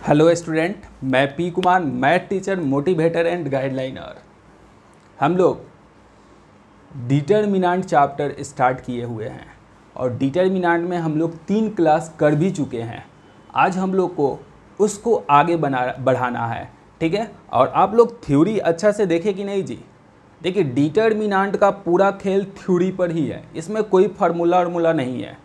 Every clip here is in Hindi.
हेलो स्टूडेंट, मैं P Kumar, math teacher, motivator and guideliner. हम लोग डिटर्मिनेंट चैप्टर स्टार्ट किए हुए हैं और डिटर्मिनेंट में हम लोग 3 क्लास कर भी चुके हैं। आज हम लोग को उसको आगे बढ़ाना है, ठीक है। और आप लोग थ्योरी अच्छा से देखें कि नहीं जी। देखिए, डिटर्मिनेंट का पूरा खेल थ्योरी पर ही है, इसमें कोई फार्मूला नहीं है।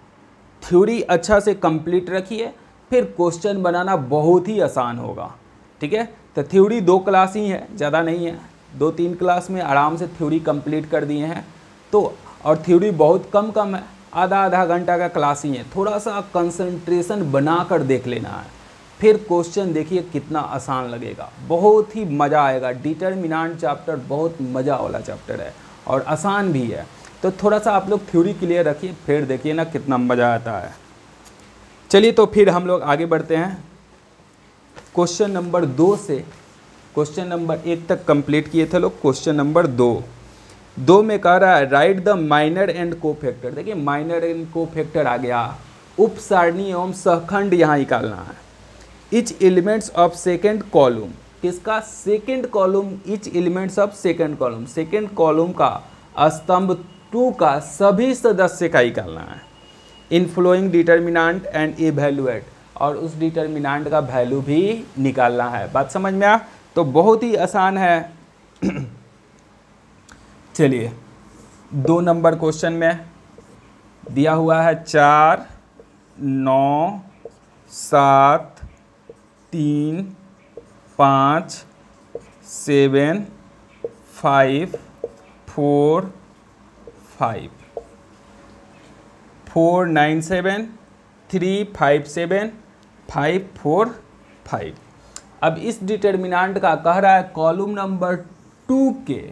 थ्योरी अच्छा से कंप्लीट रखिए, फिर क्वेश्चन बनाना बहुत ही आसान होगा, ठीक है। तो थ्योरी 2 क्लास ही है, ज़्यादा नहीं है। 2-3 क्लास में आराम से थ्योरी कंप्लीट कर दिए हैं तो। और थ्योरी बहुत कम है, आधा घंटा का क्लास ही है। थोड़ा सा कंसंट्रेशन बना कर देख लेना है, फिर क्वेश्चन देखिए कितना आसान लगेगा, बहुत ही मज़ा आएगा। डिटर्मिनेंट चैप्टर बहुत मज़ा वाला चैप्टर है और आसान भी है। तो थोड़ा सा आप लोग थ्योरी क्लियर रखिए, फिर देखिए ना कितना मज़ा आता है। चलिए तो फिर हम लोग आगे बढ़ते हैं। क्वेश्चन नंबर 2 से क्वेश्चन नंबर 1 तक कंप्लीट किए थे लोग। क्वेश्चन नंबर 2 में कह रहा है write the minor and cofactor. देखिए, माइनर एंड कोफैक्टर आ गया, उप सारणी एवं सहखंड यहाँ निकालना है। Each elements of second column, किसका? Second column. Each elements of second column, second column का स्तंभ 2 का सभी सदस्य का निकालना है। इनफ्लोइंग डिटर्मिनेंट एंड इवैल्यूएट, और उस डिटर्मिनेंट का वैल्यू भी निकालना है। बात समझ में आ? तो बहुत ही आसान है। चलिए, 2 नंबर क्वेश्चन में दिया हुआ है 4, 9, 7, 3, 5, 7, 5, 4, 5, 4, 9, 7, 3, 5, 7, 5, 4, 5। अब इस डिटर्मिनेंट का कह रहा है कॉलम नंबर 2 के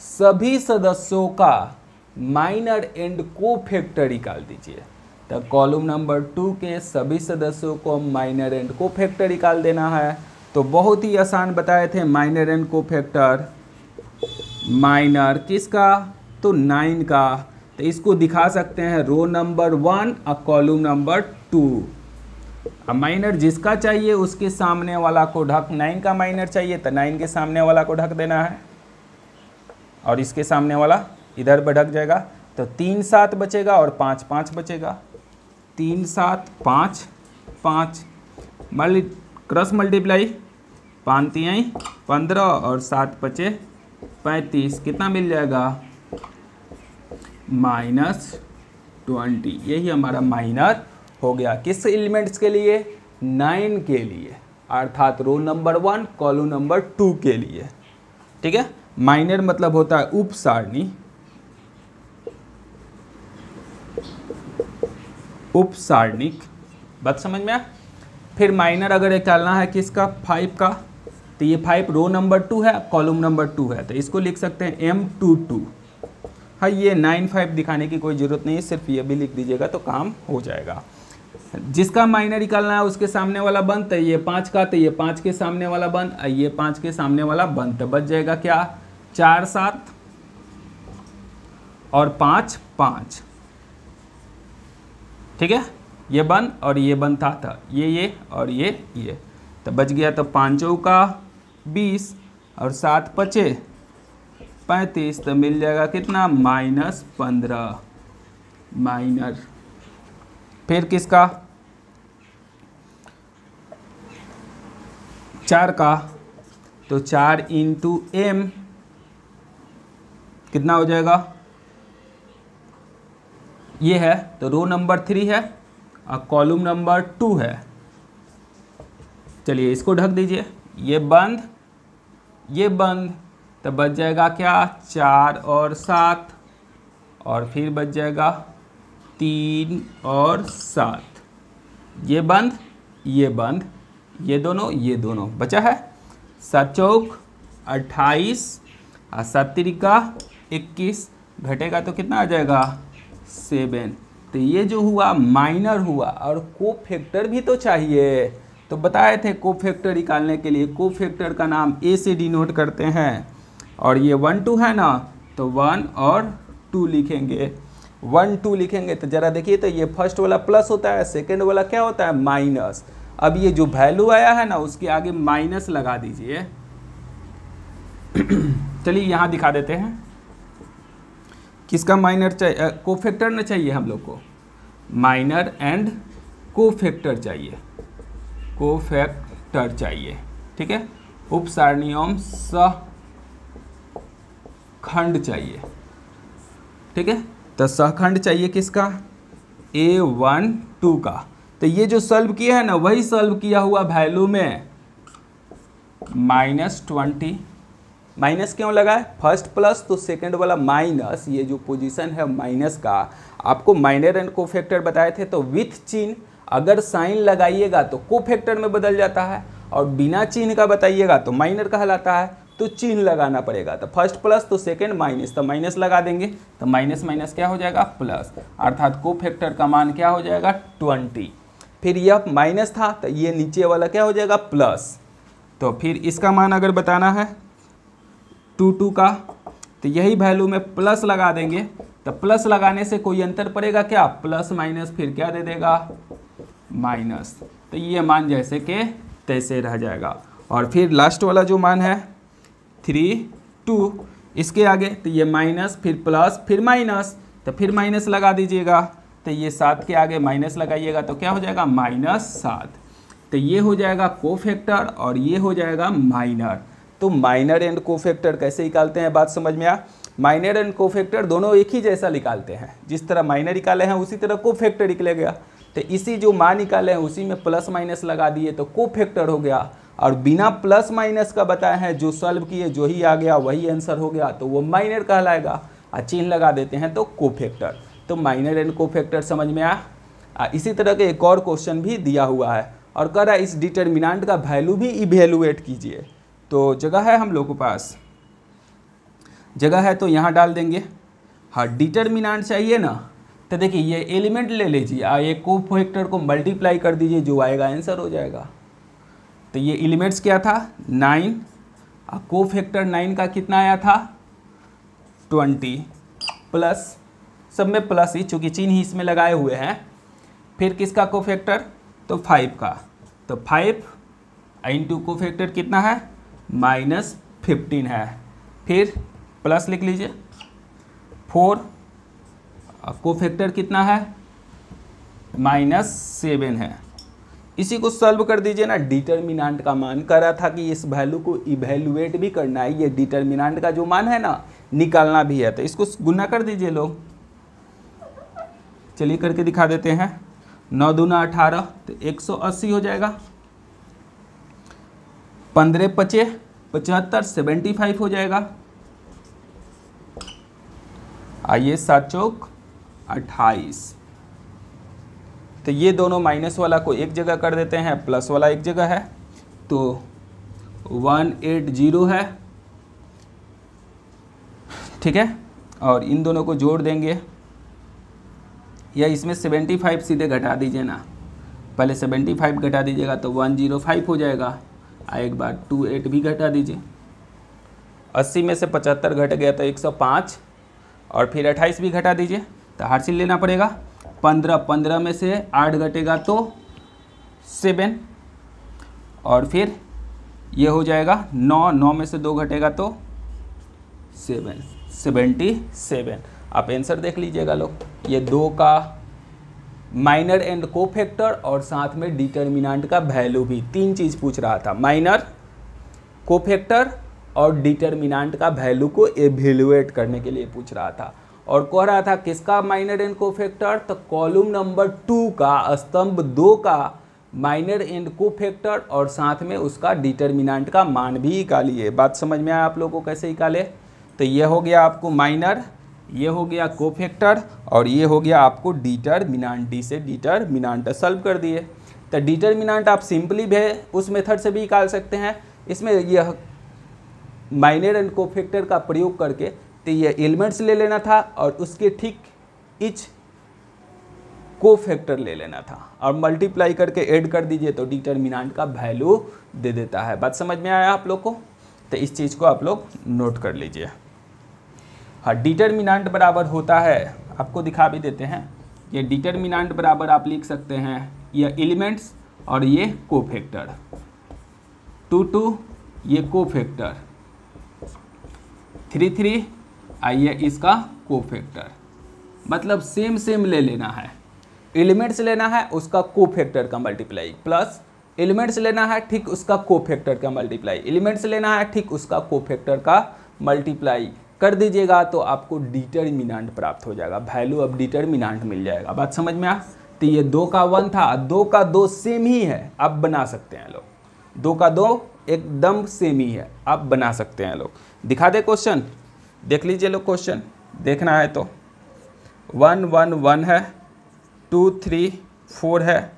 सभी सदस्यों का माइनर एंड कोफैक्टर निकाल दीजिए। तो कॉलम नंबर 2 के सभी सदस्यों को माइनर एंड कोफैक्टर निकाल देना है। तो बहुत ही आसान बताए थे। माइनर एंड कोफैक्टर, माइनर किसका? तो 9 का। तो इसको दिखा सकते हैं रो नंबर 1 और कॉलम नंबर 2। अब माइनर जिसका चाहिए उसके सामने वाला को ढक, 9 का माइनर चाहिए तो 9 के सामने वाला को ढक देना है और इसके सामने वाला इधर पर ढक जाएगा। तो 3 7 बचेगा और 5 5 बचेगा। 3 7 5 5 क्रॉस मल्टीप्लाई, 5 3 15 और 7 5 35। कितना मिल जाएगा? -20। यही हमारा माइनर हो गया। किस एलिमेंट्स के लिए? 9 के लिए, अर्थात रो नंबर 1 कॉलम नंबर 2 के लिए, ठीक है। माइनर मतलब होता है उप सारणी, उप सारणिक। बात समझ में आ? फिर माइनर अगर निकालना है किसका? 5 का। तो ये 5 रो नंबर 2 है, कॉलम नंबर 2 है, तो इसको लिख सकते हैं M22। हाँ, ये 9 5 दिखाने की कोई ज़रूरत नहीं है, सिर्फ ये भी लिख दीजिएगा तो काम हो जाएगा। जिसका माइनर निकालना है उसके सामने वाला बंद, तो ये 5 का, तो ये 5 के सामने वाला बंद, ये 5 के सामने वाला बंद। तो बच जाएगा क्या? 4 7 और 5 5, ठीक है। ये बंद और ये बंद था ये और ये। तो बच गया। तो 5 चौका 20 और 7 5 35। तो मिल जाएगा कितना? -15 माइनर। फिर किसका? 4 का। तो 4 × M कितना हो जाएगा? ये है तो रो नंबर 3 है और कॉलम नंबर 2 है। चलिए इसको ढक दीजिए। ये बंद, ये बंद। तो बच जाएगा क्या? 4 और 7 और फिर बच जाएगा 3 और 7। ये बंद, ये बंद, ये दोनों बचा है। 7 चौक 28 और 7 तिरिका 21, घटेगा तो कितना आ जाएगा? 7। तो ये जो हुआ माइनर हुआ। और कोफैक्टर भी तो चाहिए, तो बताए थे कोफैक्टर निकालने के लिए कोफैक्टर का नाम A से डिनोट करते हैं। और ये 1 2 है ना, तो 1 और 2 लिखेंगे। 1 2 लिखेंगे तो जरा देखिए, तो ये फर्स्ट वाला प्लस होता है, सेकंड वाला क्या होता है? माइनस। अब ये जो वैल्यू आया है ना उसके आगे माइनस लगा दीजिए। चलिए यहाँ दिखा देते हैं, किसका माइनर चाहिए, कोफैक्टर न चाहिए हम लोग को, माइनर एंड कोफैक्टर चाहिए, कोफैक्टर चाहिए, ठीक है। उपसारणियों सहखंड चाहिए, ठीक है। तो सहखंड चाहिए किसका, A12 का। तो ये जो सॉल्व किया है ना वही सॉल्व किया हुआ वैल्यू में -20, माइनस क्यों लगा है, फर्स्ट प्लस तो सेकंड वाला माइनस, ये जो पोजीशन है माइनस का, आपको माइनर एंड कोफैक्टर बताए थे। तो विथ चिन्ह अगर साइन लगाइएगा तो कोफैक्टर में बदल जाता है, और बिना चिन्ह का बताइएगा तो माइनर कहलाता है। तो चिन्ह लगाना पड़ेगा, तो फर्स्ट प्लस तो सेकंड माइनस, तो माइनस लगा देंगे, तो माइनस माइनस क्या हो जाएगा, प्लस, अर्थात कोफैक्टर का मान क्या हो जाएगा 20। फिर यह माइनस था तो ये नीचे वाला क्या हो जाएगा प्लस। तो फिर इसका मान अगर बताना है 2 का, तो यही वैल्यू में प्लस लगा देंगे। तो प्लस लगाने से कोई अंतर पड़ेगा क्या, प्लस माइनस फिर क्या दे देगा, माइनस। तो ये मान जैसे कि तैसे रह जाएगा। और फिर लास्ट वाला जो मान है 3, 2, इसके आगे तो ये माइनस फिर प्लस फिर माइनस, तो फिर माइनस लगा दीजिएगा। तो ये 7 के आगे माइनस लगाइएगा तो क्या हो जाएगा -7। तो ये हो जाएगा कोफैक्टर और ये हो जाएगा माइनर। तो माइनर एंड कोफैक्टर कैसे निकालते हैं, बात समझ में आ। माइनर एंड कोफैक्टर दोनों एक ही जैसा निकालते हैं, जिस तरह माइनर निकाले हैं उसी तरह कोफैक्टर निकलेगा। तो इसी जो मान निकाले हैं उसी में प्लस माइनस लगा दिए तो कोफैक्टर हो गया, और बिना प्लस माइनस का बताए हैं जो सॉल्व किए जो ही आ गया वही आंसर हो गया, तो वो माइनर कहलाएगा। और चिन्ह लगा देते हैं तो कोफैक्टर। तो माइनर एंड कोफैक्टर समझ में आ। इसी तरह के एक और क्वेश्चन भी दिया हुआ है और कह रहा है इस डिटर्मिनेंट का वैल्यू भी इवेलुएट कीजिए। तो जगह है हम लोग के पास, जगह है तो यहाँ डाल देंगे। हाँ, डिटर्मिनेंट चाहिए ना, तो देखिए ये एलिमेंट ले लीजिए और ये कोफैक्टर को मल्टीप्लाई कर दीजिए, जो आएगा आंसर हो जाएगा। तो ये एलिमेंट्स क्या था 9, और कोफैक्टर 9 का कितना आया था 20, प्लस सब में प्लस ही, चूँकि चिन्ह ही इसमें लगाए हुए हैं। फिर किसका कोफैक्टर, तो 5 का, तो 5 इंटू कोफैक्टर कितना है -15 है। फिर प्लस लिख लीजिए 4, कोफैक्टर कितना है -7 है। इसी को सॉल्व कर दीजिए ना। डिटर्मिनेंट का मान कर रहा था कि इस वैल्यू को इवेलुएट भी करना है, ये डिटर्मिनेंट का जो मान है ना निकालना भी है, तो इसको गुना कर दीजिए लोग। चलिए करके दिखा देते हैं। 9 दूना 18, तो 180 हो जाएगा। 15 पचे 75, 75 हो जाएगा। आइए 7 चौक 28। तो ये दोनों माइनस वाला को एक जगह कर देते हैं, प्लस वाला एक जगह है, तो 180 है, ठीक है। और इन दोनों को जोड़ देंगे, या इसमें 75 सीधे घटा दीजिए ना, पहले 75 घटा दीजिएगा तो 105 हो जाएगा। एक बार 28 भी घटा दीजिए, 80 में से 75 घट गया तो 105, और फिर 28 भी घटा दीजिए, तो हासिल लेना पड़ेगा। 15 में से 8 घटेगा तो 7, और फिर ये हो जाएगा 9 में से 2 घटेगा तो 77। आप आंसर देख लीजिएगा लोग। ये 2 का माइनर एंड कोफैक्टर और साथ में डिटर्मिनेंट का वैल्यू भी, 3 चीज़ पूछ रहा था, माइनर, कोफैक्टर और डिटर्मिनेंट का वैल्यू को एवेलुएट करने के लिए पूछ रहा था। और कह रहा था किसका माइनर एंड कोफैक्टर, तो कॉलम नंबर 2 का स्तंभ 2 का माइनर एंड कोफैक्टर और साथ में उसका डिटर्मिनेंट का मान भी निकालिए। बात समझ में आया आप लोगों को कैसे निकाले। तो ये हो गया आपको माइनर, ये हो गया कोफैक्टर, और ये हो गया आपको डिटर्मिनेंट। डी से डिटर्मिनेंट सॉल्व कर दिए। तो डिटर्मिनेंट आप सिंपली भी उस मेथड से भी निकाल सकते हैं। इसमें यह माइनर एंड कोफैक्टर का प्रयोग करके तो ये एलिमेंट्स ले लेना था और उसके ठीक इच कोफैक्टर ले लेना था, और मल्टीप्लाई करके ऐड कर दीजिए तो डिटर्मिनेंट का वैल्यू दे देता है। बात समझ में आया आप लोग को। तो इस चीज़ को आप लोग नोट कर लीजिए। हाँ, डिटर्मिनेंट बराबर होता है, आपको दिखा भी देते हैं। ये डिटर्मिनेंट बराबर आप लिख सकते हैं, ये एलिमेंट्स और ये कोफैक्टर, 2 2 ये कोफैक्टर, 3 3 आइए इसका कोफैक्टर। मतलब सेम ले लेना है, एलिमेंट्स लेना है उसका कोफैक्टर का मल्टीप्लाई, प्लस एलिमेंट्स लेना है ठीक उसका कोफैक्टर का मल्टीप्लाई, एलिमेंट्स लेना है ठीक उसका कोफैक्टर का मल्टीप्लाई कर दीजिएगा तो आपको डिटर्मिनेंट प्राप्त हो जाएगा, वैल्यू ऑफ डिटर्मिनेंट मिल जाएगा। बात समझ में आ? तो ये 2 का 1 था, 2 का 2 सेम ही है, आप बना सकते हैं लोग, 2 का 2 एकदम सेम ही है, आप बना सकते हैं लोग। दिखा दे क्वेश्चन, देख लीजिए लोग, क्वेश्चन देखना है तो 1 1 1 है, 2 3 4 है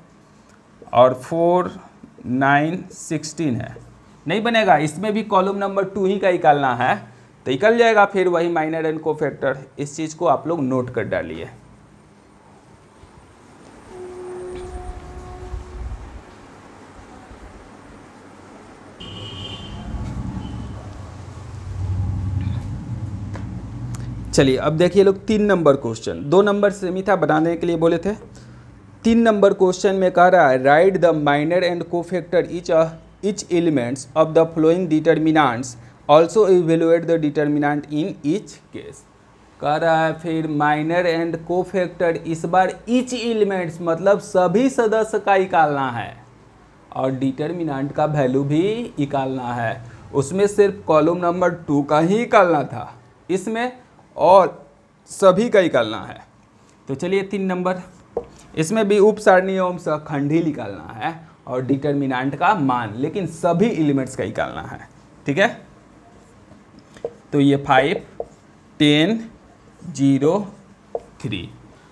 और 4 9 16 है। नहीं बनेगा, इसमें भी कॉलम नंबर 2 ही का निकालना है तो निकल जाएगा फिर वही माइनर एंड कोफैक्टर। इस चीज़ को आप लोग नोट कर डालिए। चलिए अब देखिए लोग 3 नंबर क्वेश्चन, 2 नंबर सेम ही था बनाने के लिए बोले थे। 3 नंबर क्वेश्चन में कह रहा है write the minor and cofactor each elements of the following determinants, also evaluate the determinant in each case। कह रहा है फिर माइनर एंड कोफैक्टर, इस बार each elements मतलब सभी सदस्य का निकालना है और डिटर्मिनेंट का वैल्यू भी निकालना है। उसमें सिर्फ कॉलम नंबर 2 का ही निकालना था, इसमें और सभी का निकालना है। तो चलिए 3 नंबर, इसमें भी उप सारणी एवं सखंड ही निकालना है और डिटर्मिनेंट का मान, लेकिन सभी एलिमेंट्स का निकालना है। ठीक है, तो ये 5 10 0 3।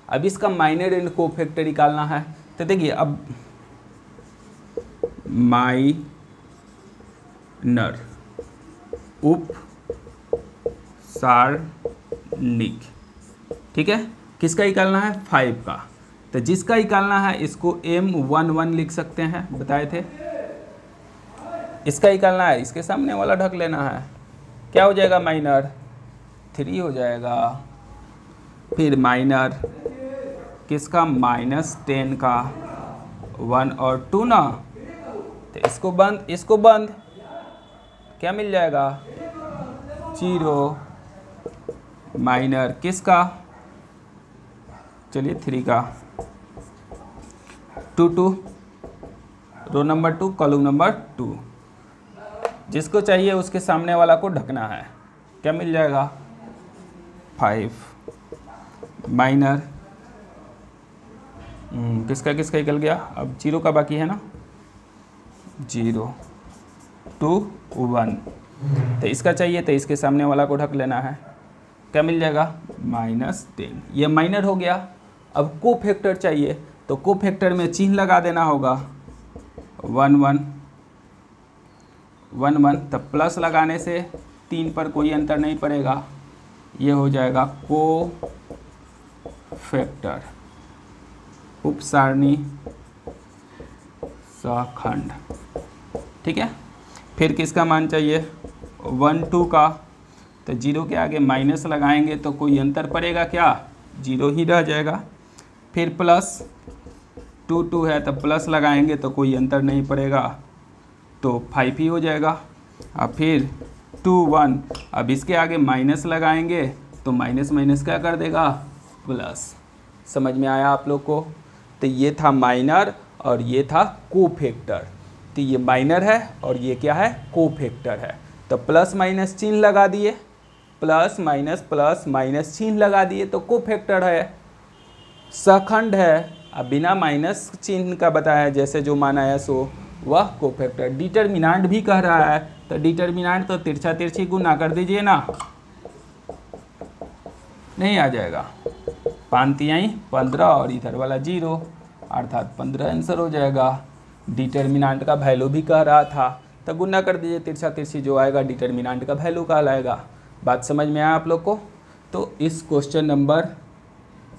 अब इसका माइनर एंड कोफैक्टर निकालना है तो देखिए अब माइनर उप सारणिक, ठीक है, किसका निकालना है 5 का, तो जिसका निकालना है इसको M11 लिख सकते हैं, बताए थे। इसका निकालना है, इसके सामने वाला ढक लेना है, क्या हो जाएगा माइनर 3 हो जाएगा। फिर माइनर किसका -10 का 1 और 2 ना, तो इसको बंद क्या मिल जाएगा 0। माइनर किसका, चलिए 3 का 2 2 रो नंबर 2 कॉलम नंबर 2, जिसको चाहिए उसके सामने वाला को ढकना है, क्या मिल जाएगा 5। माइनर किसका निकल गया, अब 0 का बाकी है ना, 0 2 1, तो इसका चाहिए तो इसके सामने वाला को ढक लेना है, क्या मिल जाएगा -10। ये माइनर हो गया। अब कोफैक्टर चाहिए तो कोफैक्टर में चिन्ह लगा देना होगा 1 1 1 1, तब प्लस लगाने से 3 पर कोई अंतर नहीं पड़ेगा, ये हो जाएगा कोफैक्टर उप सारणी सखंड। ठीक है, फिर किसका मान चाहिए 1 2 का, तो 0 के आगे माइनस लगाएंगे तो कोई अंतर पड़ेगा क्या, 0 ही रह जाएगा। फिर प्लस 2 2 है तो प्लस लगाएंगे तो कोई अंतर नहीं पड़ेगा तो 5 ही हो जाएगा। अब फिर 2 1, अब इसके आगे माइनस लगाएंगे तो माइनस माइनस क्या कर देगा प्लस। समझ में आया आप लोग को? तो ये था माइनर और ये था कोफैक्टर। तो ये माइनर है और ये क्या है कोफैक्टर है। तो प्लस माइनस चिन्ह लगा दिए, प्लस माइनस चिन्ह लगा दिए तो कोफैक्टर है, सखंड है। अब बिना माइनस चिन्ह का बताया जैसे जो माना है सो वह कोफैक्टर। डिटर्मिनेंट भी कह रहा है तो डिटर्मिनेंट तो तिरछा तिरछी गुना कर दीजिए ना, नहीं आ जाएगा। 5 तिहाई 15 और इधर वाला 0 अर्थात 15 आंसर हो जाएगा। डिटर्मिनेंट का वैल्यू भी कह रहा था तो गुना कर दीजिए, तिरछा तिरछी जो आएगा डिटर्मिनेंट का वैल्यू कहलाएगा। बात समझ में आया आप लोग को? तो इस क्वेश्चन नंबर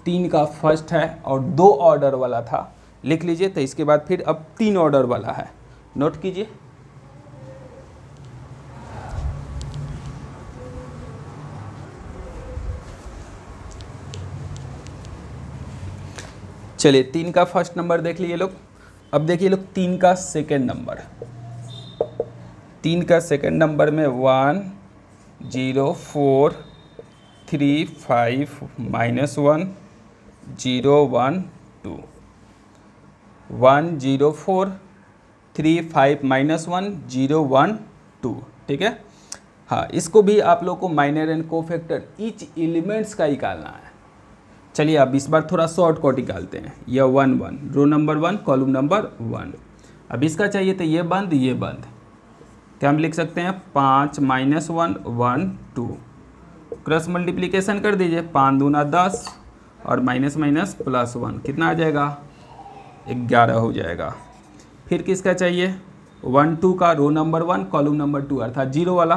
3 का फर्स्ट है और 2 ऑर्डर वाला था, लिख लीजिए। तो इसके बाद फिर अब 3 ऑर्डर वाला है, नोट कीजिए। चलिए 3 का फर्स्ट नंबर देख लीजिए लोग। अब देखिए लोग 3 का सेकेंड नंबर, 3 का सेकेंड नंबर में 1 0 4 3 5 -1 0 1 2, 1 0 4 3 5 -1 0 1 2, ठीक है। हाँ, इसको भी आप लोग को minor and cofactor each elements का निकालना है। चलिए अब इस बार थोड़ा शॉर्टकट निकालते हैं। यह 1 1 रो नंबर 1 कॉलम नंबर 1। अब इसका चाहिए तो ये बंद क्या हम लिख सकते हैं 5 -1 1 2, क्रॉस मल्टीप्लिकेशन कर दीजिए, 5 दूना 10 और माइनस माइनस प्लस 1 कितना आ जाएगा 11 हो जाएगा। फिर किसका चाहिए 1 2 का रो नंबर 1 कॉलम नंबर 2 अर्थात 0 वाला,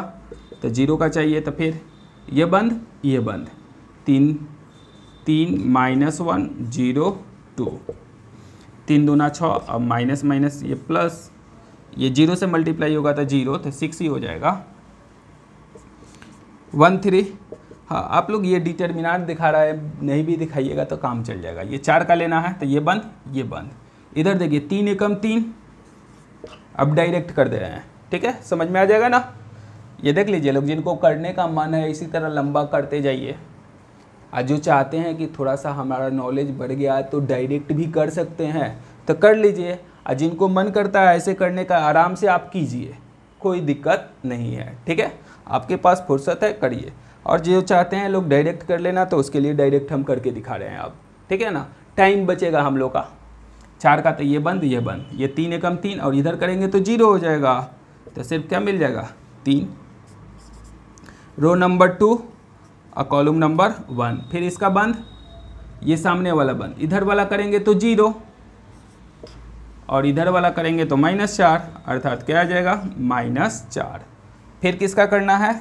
तो 0 का चाहिए, तो फिर ये बंद 3 3 -1 0 2, 3 दूना 6 अब माइनस माइनस ये प्लस, ये 0 से मल्टीप्लाई होगा तो 0, तो 6 ही हो जाएगा। 1 3। हाँ, आप लोग ये डिटर्मिनेंट दिखा रहा है, नहीं भी दिखाइएगा तो काम चल जाएगा। ये 4 का लेना है तो ये बंद। इधर देखिए 3 एकम 3, अब डायरेक्ट कर दे रहे हैं, ठीक है, समझ में आ जाएगा ना। ये देख लीजिए लोग, जिनको करने का मन है इसी तरह लंबा करते जाइए, आज जो चाहते हैं कि थोड़ा सा हमारा नॉलेज बढ़ गया तो डायरेक्ट भी कर सकते हैं तो कर लीजिए, और जिनको मन करता है ऐसे करने का आराम से आप कीजिए, कोई दिक्कत नहीं है, ठीक है। आपके पास फुर्सत है करिए, और जो चाहते हैं लोग डायरेक्ट कर लेना तो उसके लिए डायरेक्ट हम करके दिखा रहे हैं अब, ठीक है ना, टाइम बचेगा हम लोग का। 4 का तो ये बंद, ये 3 एकम 3 और इधर करेंगे तो 0 हो जाएगा, तो सिर्फ क्या मिल जाएगा 3, रो नंबर 2 और कॉलम नंबर 1। फिर इसका बंद, ये सामने वाला बंद, इधर वाला करेंगे तो 0 और इधर वाला करेंगे तो -4 अर्थात क्या आ जाएगा -4। फिर किसका करना है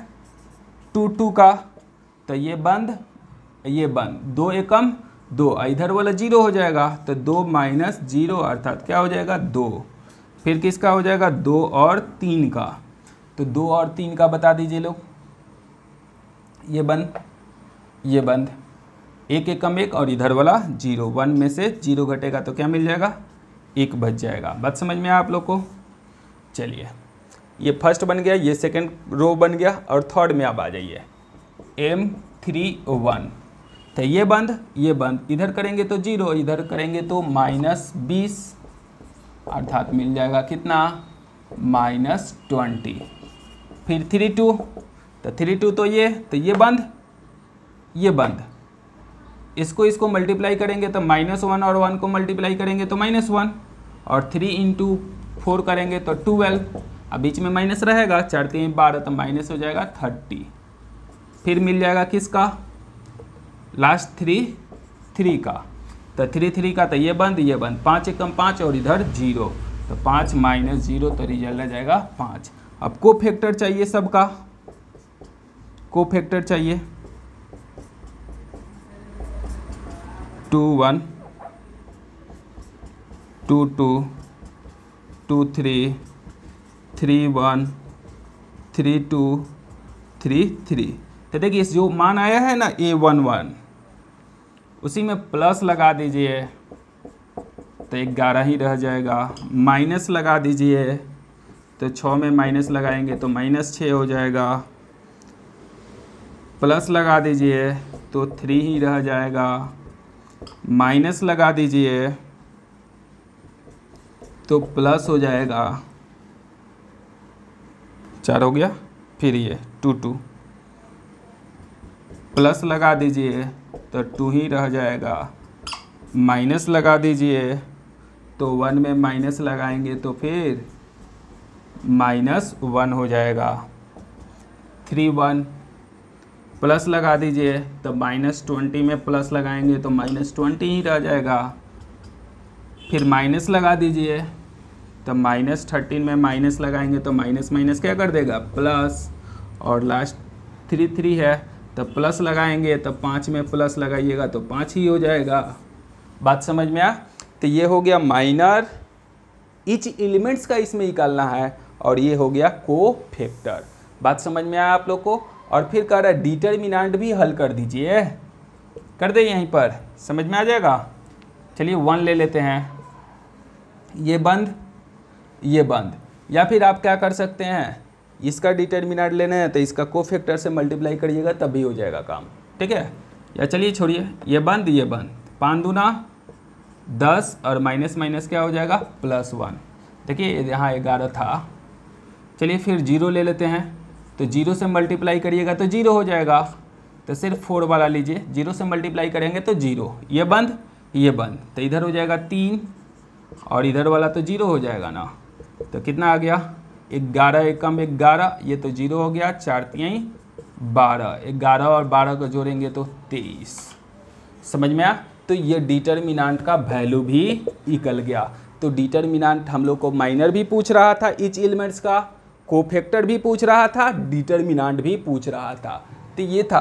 2 2 का, तो ये बंद 2 एकम 2, इधर वाला 0 हो जाएगा तो 2 - 0 अर्थात क्या हो जाएगा 2। फिर किसका हो जाएगा 2 और 3 का, तो 2 और 3 का बता दीजिए लोग, ये बंद 1 एकम 1 और इधर वाला 0, 1 में से 0 घटेगा तो क्या मिल जाएगा 1 बच जाएगा। बात समझ में आया आप लोग को। चलिए ये फर्स्ट बन गया, ये सेकंड रो बन गया, और थर्ड में आप आ जाइए M3 1, तो ये बंद, इधर करेंगे तो 0, इधर करेंगे तो -20 अर्थात मिल जाएगा कितना -20। फिर 3 2, तो 3 2 तो ये बंद, इसको मल्टीप्लाई करेंगे तो -1 और 1 को मल्टीप्लाई करेंगे तो -1 और 3 × 4 करेंगे तो 12, अब बीच में माइनस रहेगा, 4 3 12 तो माइनस हो जाएगा 30। फिर मिल जाएगा किसका लास्ट 3 का, तो 3 का तो ये बंद 5 एकम 5 और इधर 0, तो 5 - 0 तो रिजल्ट आ जाएगा 5। अब कोफैक्टर चाहिए, सबका कोफैक्टर चाहिए 2 1 2 2 2 3 3 1 3 2 3 3। तो देखिए जो मान आया है ना A11, उसी में प्लस लगा दीजिए तो 11 ही रह जाएगा, माइनस लगा दीजिए तो 6 में माइनस लगाएंगे तो -6 हो जाएगा, प्लस लगा दीजिए तो 3 ही रह जाएगा, माइनस लगा दीजिए तो प्लस हो जाएगा, 4 हो गया। फिर ये 2 2 प्लस लगा दीजिए तो 2 ही रह जाएगा, माइनस लगा दीजिए तो 1 में माइनस लगाएंगे तो फिर -1 हो जाएगा। 3 1 प्लस लगा दीजिए तो -20 में प्लस लगाएंगे तो -20 ही रह जाएगा, फिर माइनस लगा दीजिए तो -13 में माइनस लगाएंगे तो माइनस माइनस क्या कर देगा प्लस, और लास्ट 3 3 है तो प्लस लगाएंगे तो 5 में प्लस लगाइएगा तो 5 ही हो जाएगा। बात समझ में आ। तो ये हो गया माइनर ईच एलिमेंट्स का इसमें निकालना है, और ये हो गया कोफैक्टर। बात समझ में आया आप लोग को। और फिर कह रहा है डिटर्मिनेंट भी हल कर दीजिए, कर दे यहीं पर, समझ में आ जाएगा। चलिए 1 ले लेते हैं, ये बंद, ये बंद। या फिर आप क्या कर सकते हैं, इसका डिटर्मिनेंट लेना है तो इसका कोफैक्टर से मल्टीप्लाई करिएगा तब भी हो जाएगा काम, ठीक है। या चलिए छोड़िए, ये बंद ये बंद, 5 दूना 10 और माइनस माइनस क्या हो जाएगा +1। देखिए यहाँ 11 था। चलिए फिर 0 ले लेते हैं, तो 0 से मल्टीप्लाई करिएगा तो 0 हो जाएगा, तो सिर्फ 4 वाला लीजिए, 0 से मल्टीप्लाई करेंगे तो 0, ये बंद ये बंद, तो इधर हो जाएगा 3 और इधर वाला तो 0 हो जाएगा ना। तो कितना आ गया 11 एकम 11, ये तो 0 हो गया, 4 तिहाई 12, 11 और 12 को जोड़ेंगे तो 23। समझ में आया। तो ये डिटर्मिनेंट का वैल्यू भी निकल गया। तो डिटर्मिनेंट हम लोग को माइनर भी पूछ रहा था इच एलिमेंट्स का, कोफैक्टर भी पूछ रहा था, डिटर्मिनेंट भी पूछ रहा था। तो ये था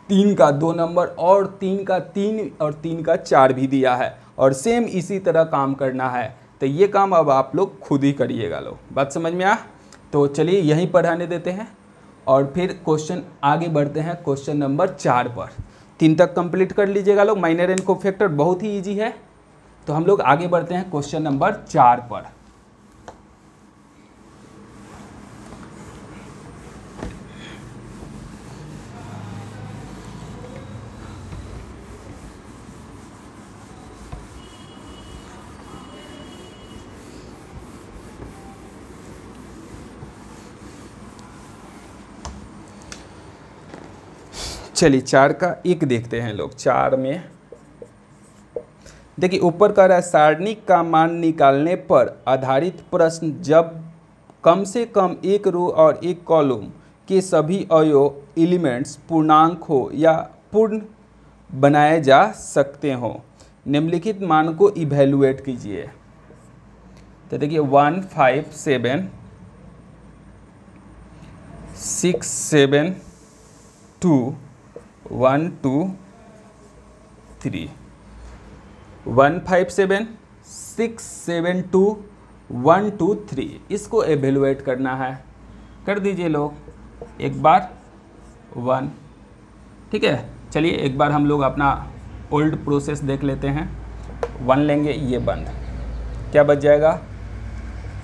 3 का 2 नंबर और 3 का 3 और 3 का 4 भी दिया है, और सेम इसी तरह काम करना है। तो ये काम अब आप लोग खुद ही करिएगा। लो बात समझ में आ। तो चलिए यहीं पढ़ाने देते हैं और फिर क्वेश्चन आगे बढ़ते हैं क्वेश्चन नंबर 4 पर। 3 तक कंप्लीट कर लीजिएगा लोग, माइनर एंड कोफैक्टर बहुत ही इजी है। तो हम लोग आगे बढ़ते हैं क्वेश्चन नंबर 4 पर। चलिए 4 का 1 देखते हैं लोग। 4 में देखिए ऊपर कह रहा है सारणिक का मान निकालने पर आधारित प्रश्न जब कम से कम एक रो और एक कॉलम के सभी अवयव एलिमेंट्स पूर्णांक हो या पूर्ण बनाए जा सकते हो, निम्नलिखित मान को इवैल्यूएट कीजिए। तो देखिए 1 5 7 6 7 2 1 2 3 1 5 7 6 7 2 1 2 3, इसको एवेलुएट करना है। कर दीजिए लोग एक बार 1, ठीक है। चलिए एक बार हम लोग अपना ओल्ड प्रोसेस देख लेते हैं। 1 लेंगे, ये बंद, क्या बच जाएगा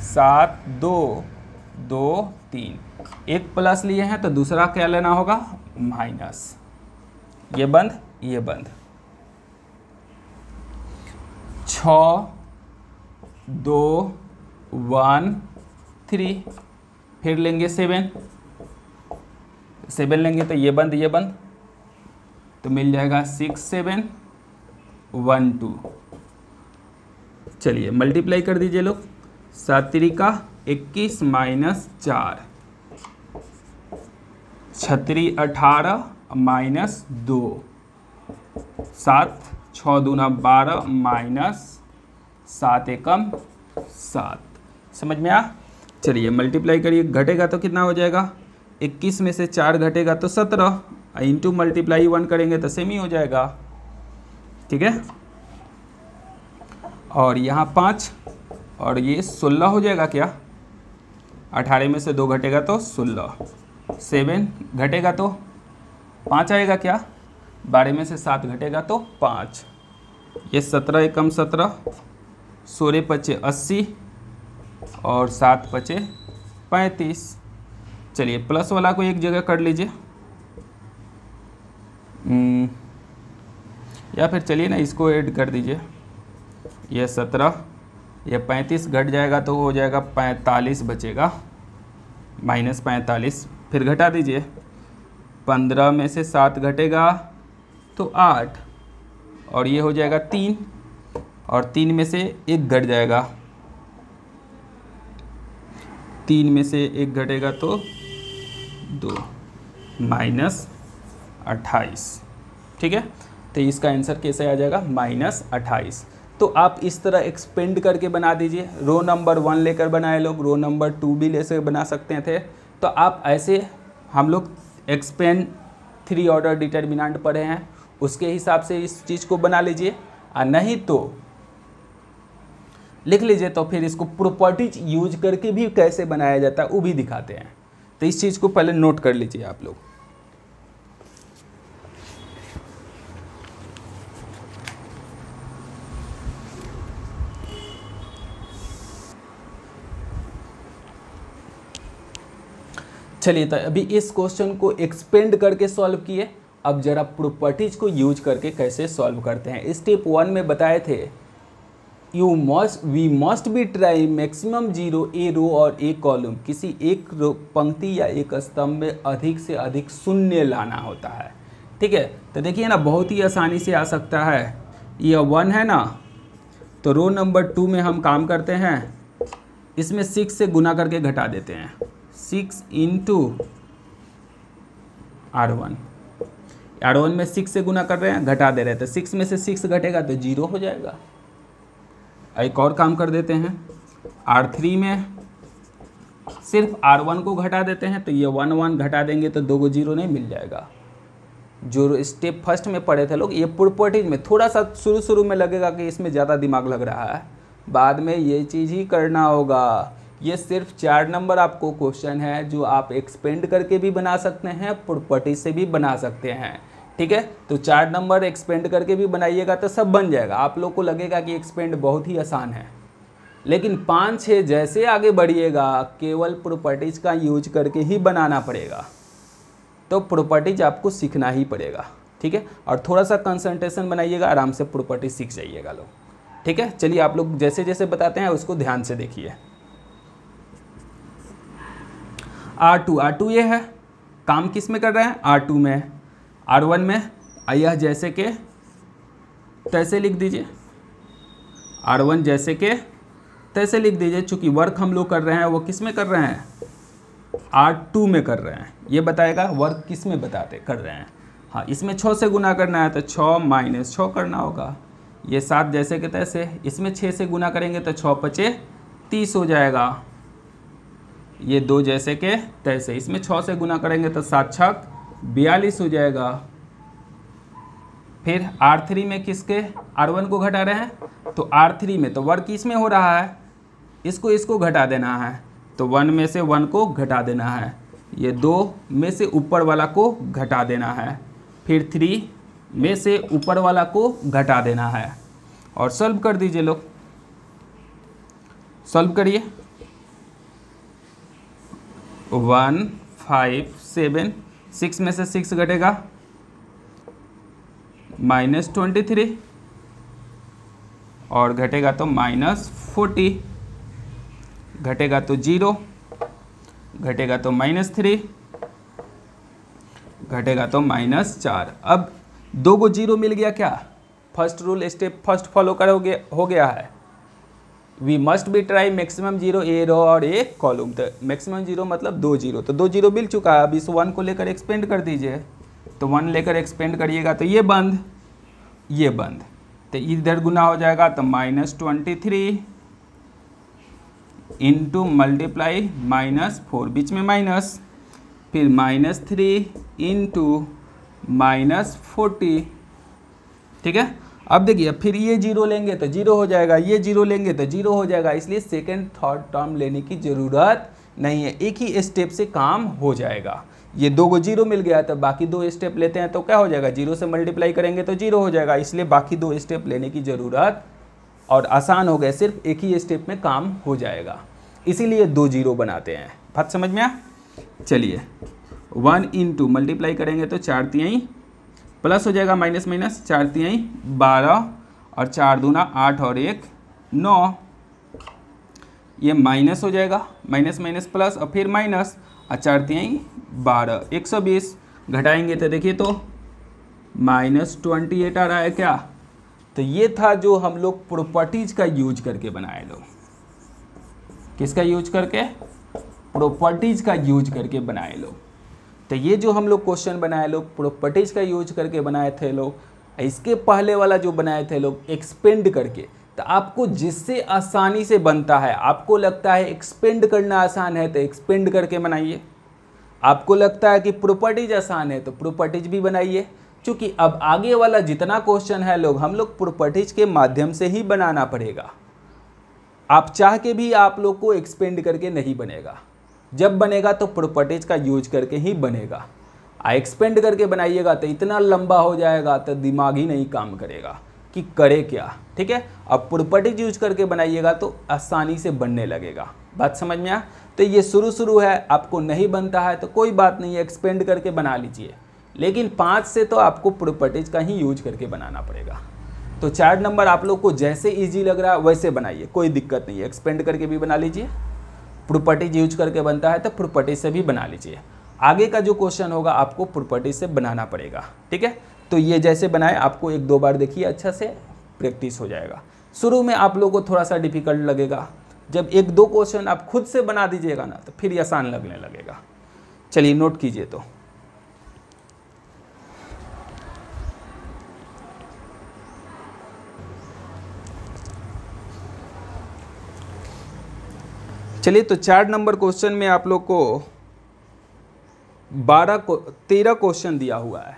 7 2 2 3, एक प्लस लिए हैं तो दूसरा क्या लेना होगा माइनस, ये बंद ये बंद। 6 2 1 3, फिर लेंगे 7 लेंगे तो ये बंद ये बंद, तो मिल जाएगा 6 7 1 2। चलिए मल्टीप्लाई कर दीजिए लोग, 7 3 21 माइनस 4, 6 18 माइनस 2, 7 6 दूना 12 माइनस 7 एकम 7। समझ में आ। चलिए मल्टीप्लाई करिए, घटेगा तो कितना हो जाएगा 21 में से 4 घटेगा तो 17, इंटू मल्टीप्लाई 1 करेंगे तो सेम ही हो जाएगा, ठीक है। और यहाँ 5 और ये 16 हो जाएगा क्या, 18 में से 2 घटेगा तो 16, 7 घटेगा तो 5 आएगा क्या, 12 में से 7 घटेगा तो 5, ये 17 एकम 17, 16 पचे 80 और 7 पचे 35। चलिए प्लस वाला को एक जगह कर लीजिए, या फिर चलिए ना इसको ऐड कर दीजिए, ये 17 ये 35 घट जाएगा तो हो जाएगा 45 बचेगा, माइनस 45, फिर घटा दीजिए, 15 में से 7 घटेगा तो 8 और ये हो जाएगा 3 और 3 में से 1 घट जाएगा, 3 में से 1 घटेगा तो 2 माइनस 28, ठीक है। तो इसका आंसर कैसे आ जाएगा -28। तो आप इस तरह एक्सपेंड करके बना दीजिए। रो नंबर 1 लेकर बनाए लोग, रो नंबर 2 भी लेकर बना सकते थे। तो आप ऐसे हम लोग एक्सपेंड 3 ऑर्डर डिटर्मिनेंट पढ़े हैं, उसके हिसाब से इस चीज़ को बना लीजिए, और नहीं तो लिख लीजिए। तो फिर इसको प्रॉपर्टीज यूज करके भी कैसे बनाया जाता है वो भी दिखाते हैं। तो इस चीज़ को पहले नोट कर लीजिए आप लोग। चलिए तो अभी इस क्वेश्चन को एक्सपेंड करके सॉल्व किए, अब जरा प्रॉपर्टीज को यूज करके कैसे सॉल्व करते हैं। स्टेप 1 में बताए थे we must be try maximum 0 a row और ए कॉलम, किसी एक पंक्ति या एक स्तंभ में अधिक से अधिक शून्य लाना होता है। ठीक है, तो देखिए ना बहुत ही आसानी से आ सकता है। ये 1 है ना, तो रो नंबर 2 में हम काम करते हैं, इसमें 6 से गुना करके घटा देते हैं, 6 इंटू R1 में 6 से गुना कर रहे हैं, घटा दे रहे थे, 6 में से 6 घटेगा तो 0 हो जाएगा। एक और काम कर देते हैं, R3 में सिर्फ R1 को घटा देते हैं, तो ये 1 घटा देंगे तो 2 0 नहीं मिल जाएगा। जो स्टेप फर्स्ट में पढ़े थे लोग, ये प्रॉपर्टीज में थोड़ा सा शुरू में लगेगा कि इसमें ज़्यादा दिमाग लग रहा है, बाद में ये चीज़ ही करना होगा। ये सिर्फ 4 नंबर आपको क्वेश्चन है जो आप एक्सपेंड करके भी बना सकते हैं, प्रॉपर्टीज से भी बना सकते हैं। ठीक है, तो 4 नंबर एक्सपेंड करके भी बनाइएगा तो सब बन जाएगा। आप लोग को लगेगा कि एक्सपेंड बहुत ही आसान है, लेकिन 5-6 जैसे आगे बढ़िएगा केवल प्रॉपर्टीज का यूज करके ही बनाना पड़ेगा, तो प्रॉपर्टीज आपको सीखना ही पड़ेगा। ठीक है, और थोड़ा सा कंसंट्रेशन बनाइएगा, आराम से प्रॉपर्टीज सीख जाइएगा लोग। ठीक है, चलिए आप लोग जैसे जैसे बताते हैं उसको ध्यान से देखिए। R2 ये है, काम किस में कर रहे हैं, R2 में। R1 में यह जैसे के तैसे लिख दीजिए, R1 जैसे के तैसे लिख दीजिए, चूंकि वर्क हम लोग कर रहे हैं वो किस में कर रहे हैं, R2 में कर रहे हैं। ये बताएगा वर्क किस में कर रहे हैं। हाँ, इसमें 6 से गुना करना है तो 6 माइनस 6 करना होगा। ये 7 जैसे के तैसे, इसमें 6 से गुना करेंगे तो 6 5 30 हो जाएगा। ये 2 जैसे के तैसे, इसमें 6 से गुना करेंगे तो 7 6 42 हो जाएगा। फिर R3 में किसके, R1 को घटा रहे हैं, तो R3 में तो वर्क इसमें हो रहा है, इसको घटा देना है, तो 1 में से 1 को घटा देना है, ये 2 में से ऊपर वाला को घटा देना है, फिर 3 में से ऊपर वाला को घटा देना है, और सॉल्व कर दीजिए लोग। सॉल्व करिए, 1 5 7, 6 में से 6 घटेगा -23, और घटेगा तो -40, घटेगा तो 0, घटेगा तो -3, घटेगा तो -4। अब 2 को 0 मिल गया क्या, first rule step first follow करोगे हो गया है। We must be try maximum 0 a row और ए कॉलम, तो मैक्सिमम 0 मतलब 2 0, तो 2 0 मिल चुका है। अब इस 1 को लेकर एक्सपेंड कर दीजिए, तो 1 लेकर एक्सपेंड करिएगा तो ये बंद, ये बंद, तो इधर गुना हो जाएगा तो -23 इंटू मल्टीप्लाई -4, बीच में माइनस, फिर -3 इंटू -40। ठीक है, अब देखिए फिर ये 0 लेंगे तो 0 हो जाएगा, ये 0 लेंगे तो 0 हो जाएगा, इसलिए सेकेंड थर्ड टर्म लेने की ज़रूरत नहीं है, एक ही स्टेप से काम हो जाएगा। ये 2 को 0 मिल गया तो बाकी 2 स्टेप लेते हैं तो क्या हो जाएगा, 0 से मल्टीप्लाई करेंगे तो 0 हो जाएगा, इसलिए बाकी 2 स्टेप लेने की ज़रूरत, और आसान हो गए, सिर्फ एक ही स्टेप में काम हो जाएगा, इसीलिए 2 0 बनाते हैं। बात समझ में आ? चलिए 1 इंटू मल्टीप्लाई करेंगे तो 4 तिहाई प्लस हो जाएगा, माइनस माइनस 4 तिहाई 12, और 4 दूना 8 और 1 9, ये माइनस हो जाएगा, माइनस माइनस प्लस और फिर माइनस, और 4 तिहाई 12, 120 घटाएंगे तो देखिए तो -28 आ रहा है क्या। तो ये था जो हम लोग प्रॉपर्टीज का यूज करके बनाए लोग। किसका यूज करके, प्रॉपर्टीज का यूज करके बनाए लोग। तो ये जो हम लोग क्वेश्चन बनाए लोग प्रॉपर्टीज का यूज करके बनाए थे लोग। इसके पहले वाला जो बनाए थे लोग एक्सपेंड करके, तो आपको जिससे आसानी से बनता है, आपको लगता है एक्सपेंड करना आसान है तो एक्सपेंड करके बनाइए, आपको लगता है कि प्रॉपर्टीज आसान है तो प्रॉपर्टीज भी बनाइए। क्योंकि अब आगे वाला जितना क्वेश्चन है लोग हम लोग प्रॉपर्टीज के माध्यम से ही बनाना पड़ेगा। आप चाह के भी आप लोग को एक्सपेंड करके नहीं बनेगा, जब बनेगा तो प्रॉपर्टीज का यूज करके ही बनेगा। एक्सपेंड करके बनाइएगा तो इतना लंबा हो जाएगा तो दिमाग ही नहीं काम करेगा कि करे क्या, ठीक है। अब प्रॉपर्टीज यूज करके बनाइएगा तो आसानी से बनने लगेगा। बात समझ में आया? तो ये शुरू है, आपको नहीं बनता है तो कोई बात नहीं है, एक्सपेंड करके बना लीजिए, लेकिन 5 से तो आपको प्रॉपर्टीज का ही यूज करके बनाना पड़ेगा। तो चार्ट नंबर आप लोग को जैसे इजी लग रहा है वैसे बनाइए, कोई दिक्कत नहीं है। एक्सपेंड करके भी बना लीजिए, प्रॉपर्टीज यूज करके बनता है तो प्रॉपर्टीज से भी बना लीजिए। आगे का जो क्वेश्चन होगा आपको प्रॉपर्टीज से बनाना पड़ेगा, ठीक है। तो ये जैसे बनाए आपको 1-2 बार देखिए, अच्छा से प्रैक्टिस हो जाएगा। शुरू में आप लोगों को थोड़ा सा डिफिकल्ट लगेगा, जब 1-2 क्वेश्चन आप खुद से बना दीजिएगा ना तो फिर आसान लगने लगेगा। चलिए नोट कीजिए। तो चलिए, तो चार्ट नंबर क्वेश्चन में आप लोग को 13 क्वेश्चन दिया हुआ है।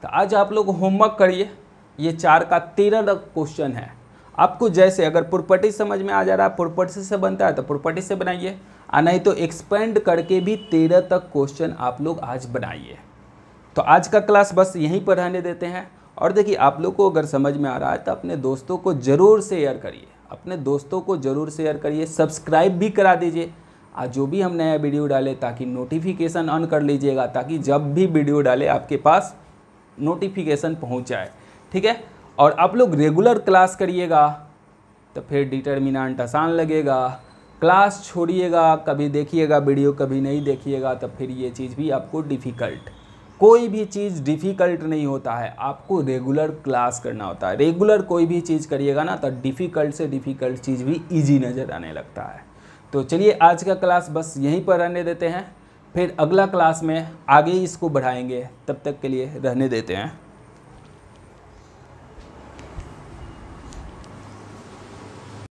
तो आज आप लोग होमवर्क करिए, ये 4 का 13 क्वेश्चन है। आपको जैसे अगर प्रॉपर्टी समझ में आ जा रहा है, प्रॉपर्टी से बनता है तो प्रॉपर्टी से बनाइए, और नहीं तो एक्सपेंड करके भी 13 तक क्वेश्चन आप लोग आज बनाइए। तो आज का क्लास बस यहीं पर रहने देते हैं। और देखिए, आप लोग को अगर समझ में आ रहा है तो अपने दोस्तों को ज़रूर शेयर करिए, अपने दोस्तों को ज़रूर शेयर करिए, सब्सक्राइब भी करा दीजिए। आज जो भी हम नया वीडियो डालें ताकि नोटिफिकेशन ऑन कर लीजिएगा, ताकि जब भी वीडियो डाले आपके पास नोटिफिकेशन पहुंच जाए, ठीक है। और आप लोग रेगुलर क्लास करिएगा तो फिर डिटर्मिनेंट आसान लगेगा। क्लास छोड़िएगा, कभी देखिएगा वीडियो कभी नहीं देखिएगा तो फिर ये चीज़ भी आपको डिफ़िकल्ट, कोई भी चीज़ डिफ़िकल्ट नहीं होता है, आपको रेगुलर क्लास करना होता है। रेगुलर कोई भी चीज़ करिएगा ना तो डिफ़िकल्ट से डिफ़िकल्ट चीज़ भी ईजी नज़र आने लगता है। तो चलिए, आज का क्लास बस यहीं पर रहने देते हैं, फिर अगला क्लास में आगे इसको बढ़ाएंगे। तब तक के लिए रहने देते हैं।